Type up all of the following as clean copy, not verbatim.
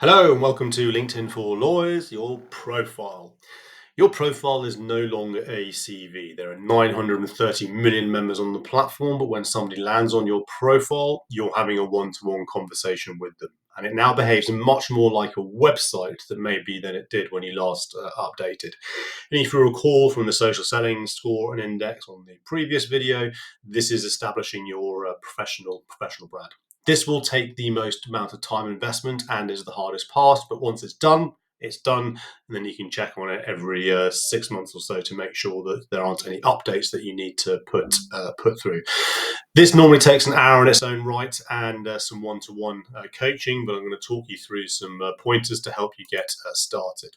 Hello and welcome to LinkedIn for Lawyers, your profile. Your profile is no longer a CV. There are 930 million members on the platform, but when somebody lands on your profile, you're having a one-to-one conversation with them. And it now behaves much more like a website than maybe than it did when you last updated. And if you recall from the social selling score and index on the previous video, this is establishing your professional brand. This will take the most amount of time and investment and is the hardest part, but once it's done, and then you can check on it every 6 months or so to make sure that there aren't any updates that you need to put through. This normally takes an hour in its own right and some one-to-one coaching, but I'm going to talk you through some pointers to help you get started.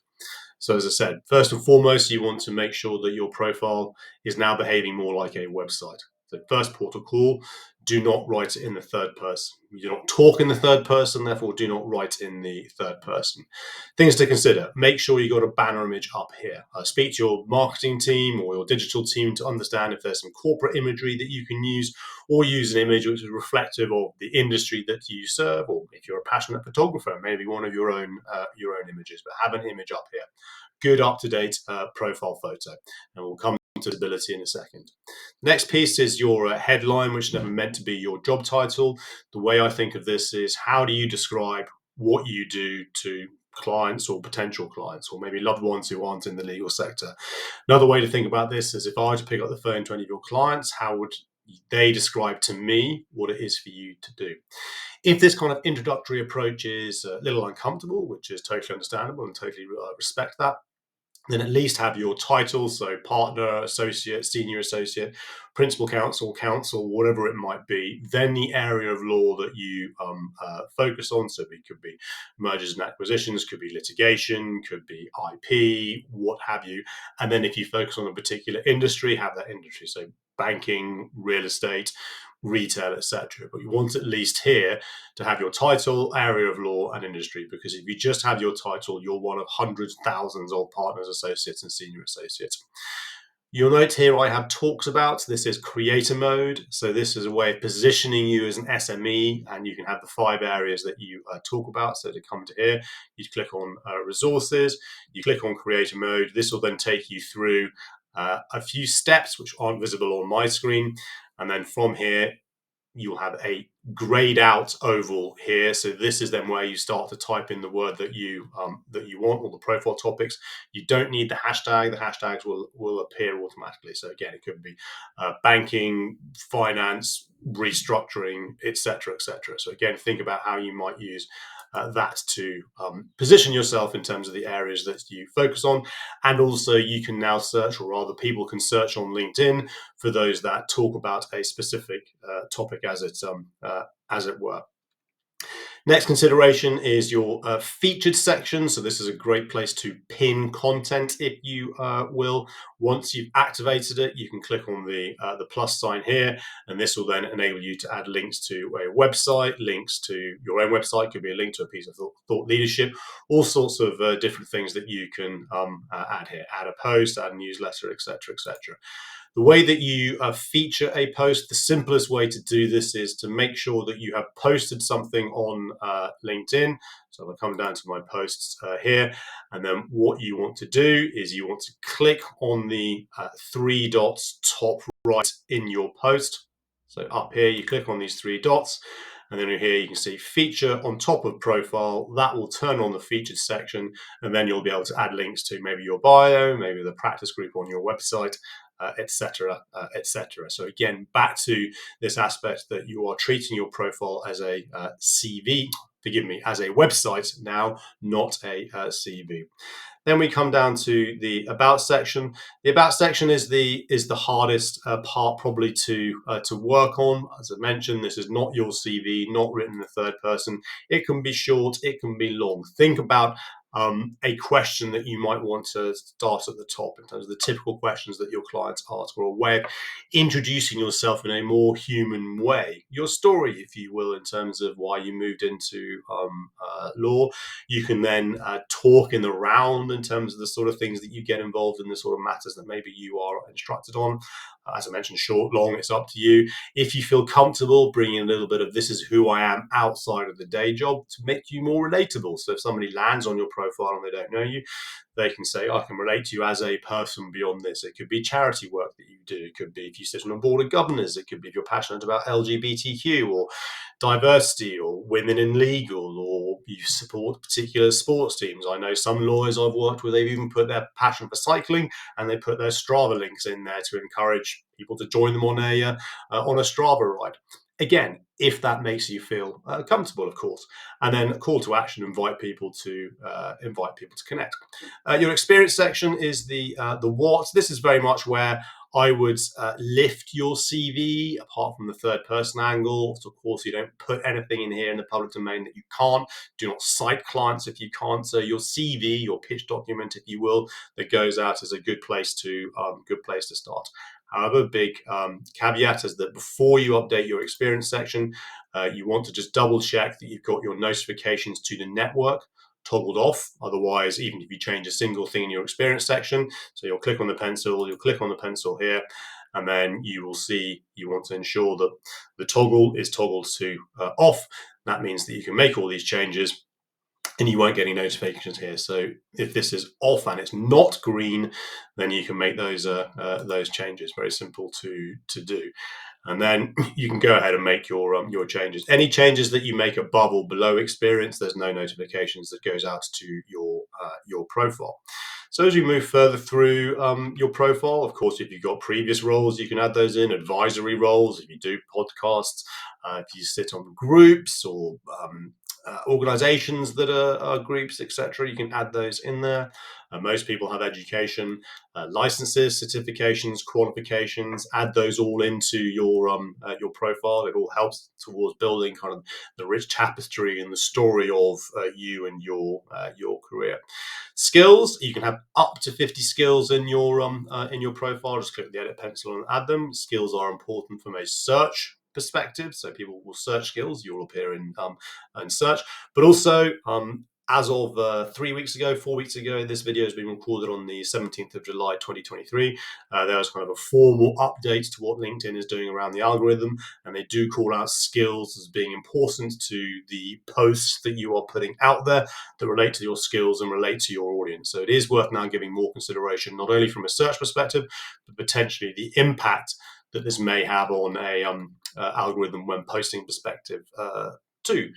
So as I said, first and foremost, you want to make sure that your profile is now behaving more like a website. So first port of call, do not write it in the third person. You do not talk in the third person, therefore do not write in the third person. Things to consider. Make sure you got a banner image up here. Speak to your marketing team or your digital team to understand if there's some corporate imagery that you can use, or use an image which is reflective of the industry that you serve, or if you're a passionate photographer, maybe one of your own images, but have an image up here. Good up-to-date profile photo, and we'll come to visibility in a second. Next piece is your headline, which is never meant to be your job title. The way I think of this is, how do you describe what you do to clients or potential clients, or maybe loved ones who aren't in the legal sector? Another way to think about this is, if I were to pick up the phone to any of your clients, how would they describe to me what it is for you to do? If this kind of introductory approach is a little uncomfortable, which is totally understandable and totally respect that, then at least have your title, so partner, associate, senior associate, principal counsel, whatever it might be, then the area of law that you focus on. So it could be mergers and acquisitions, could be litigation, could be IP, what have you. And then if you focus on a particular industry, have that industry. So banking, real estate, retail, etc. But you want at least here to have your title, area of law, and industry, because if you just have your title, you're one of hundreds, thousands of partners, associates, and senior associates. You'll note here I have talks about. This is creator mode. So this is a way of positioning you as an SME, and you can have the 5 areas that you talk about. So to come to here, you click on resources, you click on creator mode. This will then take you through a few steps which aren't visible on my screen. And then from here, you'll have a grayed out oval here. So this is then where you start to type in the word that you want, or the profile topics. You don't need the hashtag. The hashtags will appear automatically. So again, it could be banking, finance, restructuring, etc., etc. So again, think about how you might use that to position yourself in terms of the areas that you focus on. And also you can now search, or rather people can search on LinkedIn for those that talk about a specific topic, as it were. Next consideration is your featured section. So this is a great place to pin content, if you will. Once you've activated it, you can click on the plus sign here, and this will then enable you to add links to a website, links to your own website, could be a link to a piece of thought leadership, all sorts of different things that you can add here. Add a post, add a newsletter, etc., etc. The way that you feature a post, the simplest way to do this is to make sure that you have posted something on LinkedIn. So I'll come down to my posts here, and then what you want to do is you want to click on the 3 dots top right in your post. So up here, you click on these 3 dots, and then here you can see feature on top of profile. That will turn on the featured section, and then you'll be able to add links to maybe your bio, maybe the practice group on your website, etc., etc. So again, back to this aspect that you are treating your profile as a CV, as a website now, not a CV. Then we come down to the about section. The about section is the hardest part probably to work on. As I mentioned, this is not your CV, not written in the third person. It can be short, it can be long. Think about a question that you might want to start at the top in terms of the typical questions that your clients ask, or a way of introducing yourself in a more human way. Your story, if you will, in terms of why you moved into law. You can then talk in the round in terms of the sort of things that you get involved in, the sort of matters that maybe you are instructed on. As I mentioned, short, long, it's up to you. If you feel comfortable bringing a little bit of this is who I am outside of the day job to make you more relatable. So if somebody lands on your profile and they don't know you, they can say, I can relate to you as a person beyond this. It could be charity work that you do. It could be if you sit on a board of governors. It could be if you're passionate about LGBTQ or diversity or women in legal, or you support particular sports teams. I know some lawyers I've worked with, they've even put their passion for cycling and they put their Strava links in there to encourage people to join them on a Strava ride. Again, if that makes you feel comfortable, of course. And then a call to action: invite people to connect. Your experience section is the what. This is very much where I would lift your CV apart from the third person angle. So of course, you don't put anything in here in the public domain that you can't. Do not cite clients if you can't. So your CV, your pitch document, if you will, that goes out is a good place to start. However, big caveat is that before you update your experience section, you want to just double check that you've got your notifications to the network toggled off. Otherwise, even if you change a single thing in your experience section, so you'll click on the pencil here, and then you will see you want to ensure that the toggle is toggled to off. That means that you can make all these changes and you won't get any notifications here. So if this is off and it's not green, then you can make those changes. Very simple to do. And then you can go ahead and make your changes. Any changes that you make above or below experience, there's no notifications that goes out to your profile. So as you move further through your profile, of course, if you've got previous roles, you can add those in. Advisory roles, if you do podcasts, if you sit on groups or organizations that are groups, etc., you can add those in there. Most people have education, licenses, certifications, qualifications. Add those all into your profile. It all helps towards building kind of the rich tapestry and the story of you and your career. Skills: you can have up to 50 skills in your profile. Just click the edit pencil and add them. Skills are important from a search perspective, so people will search skills. You'll appear in search, but also as of 4 weeks ago, this video has been recorded on the 17th of July 2023. There was kind of a formal update to what LinkedIn is doing around the algorithm, and they do call out skills as being important to the posts that you are putting out there that relate to your skills and relate to your audience. So it is worth now giving more consideration, not only from a search perspective, but potentially the impact that this may have on a algorithm when posting perspective too.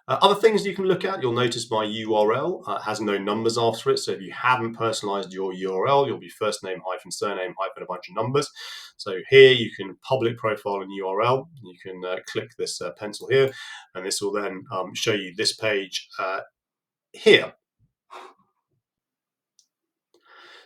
Other things you can look at: you'll notice my URL has no numbers after it. So if you haven't personalized your URL, you'll be first name hyphen surname hyphen a bunch of numbers. So here you can public profile and URL. You can click this pencil here, and this will then show you this page here.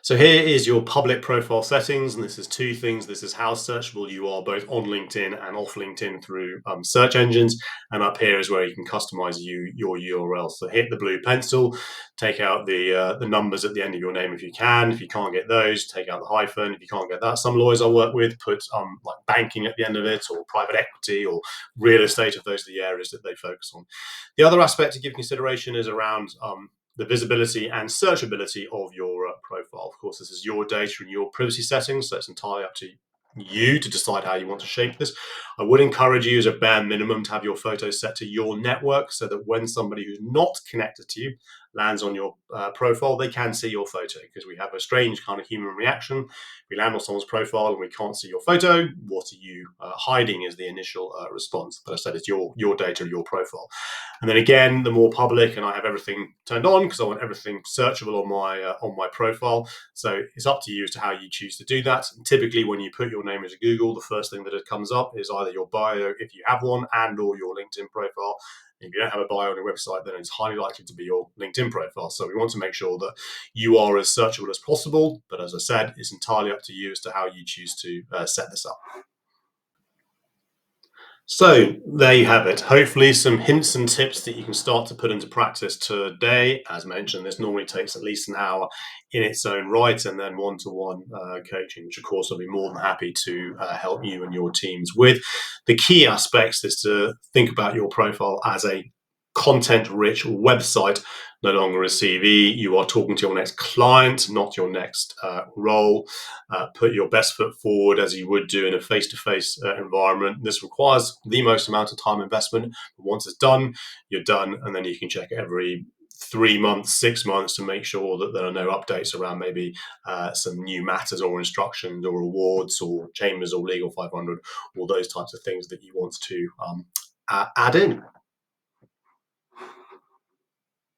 So here is your public profile settings, and this is two things. This is how searchable you are both on LinkedIn and off LinkedIn through search engines. And up here is where you can customize your URL. So hit the blue pencil, take out the numbers at the end of your name if you can. If you can't get those, take out the hyphen. If you can't get that, some lawyers I work with put like banking at the end of it, or private equity, or real estate, if those are the areas that they focus on. The other aspect to give consideration is around the visibility and searchability of your profile. Of course, this is your data and your privacy settings, so it's entirely up to you to decide how you want to shape this. I would encourage you as a bare minimum to have your photos set to your network, so that when somebody who's not connected to you lands on your profile, they can see your photo, because we have a strange kind of human reaction. We land on someone's profile and we can't see your photo. What are you hiding is the initial response. But I said it's your data, your profile. And then again, the more public, and I have everything turned on because I want everything searchable on my profile. So it's up to you as to how you choose to do that. And typically, when you put your name into Google, the first thing that it comes up is either your bio, if you have one, and or your LinkedIn profile. If you don't have a bio on your website, then it's highly likely to be your LinkedIn profile. So we want to make sure that you are as searchable as possible. But as I said, it's entirely up to you as to how you choose to set this up. So there you have it. Hopefully, some hints and tips that you can start to put into practice today. As mentioned, this normally takes at least an hour in its own right, and then one-to-one coaching, which of course I'll be more than happy to help you and your teams with. The key aspects is to think about your profile as a content-rich website, no longer a CV. You are talking to your next client, not your next role. Put your best foot forward as you would do in a face-to-face environment. This requires the most amount of time investment, but once it's done, you're done, and then you can check it every 3 months, 6 months to make sure that there are no updates around maybe some new matters or instructions or awards or chambers or legal 500, all those types of things that you want to add in.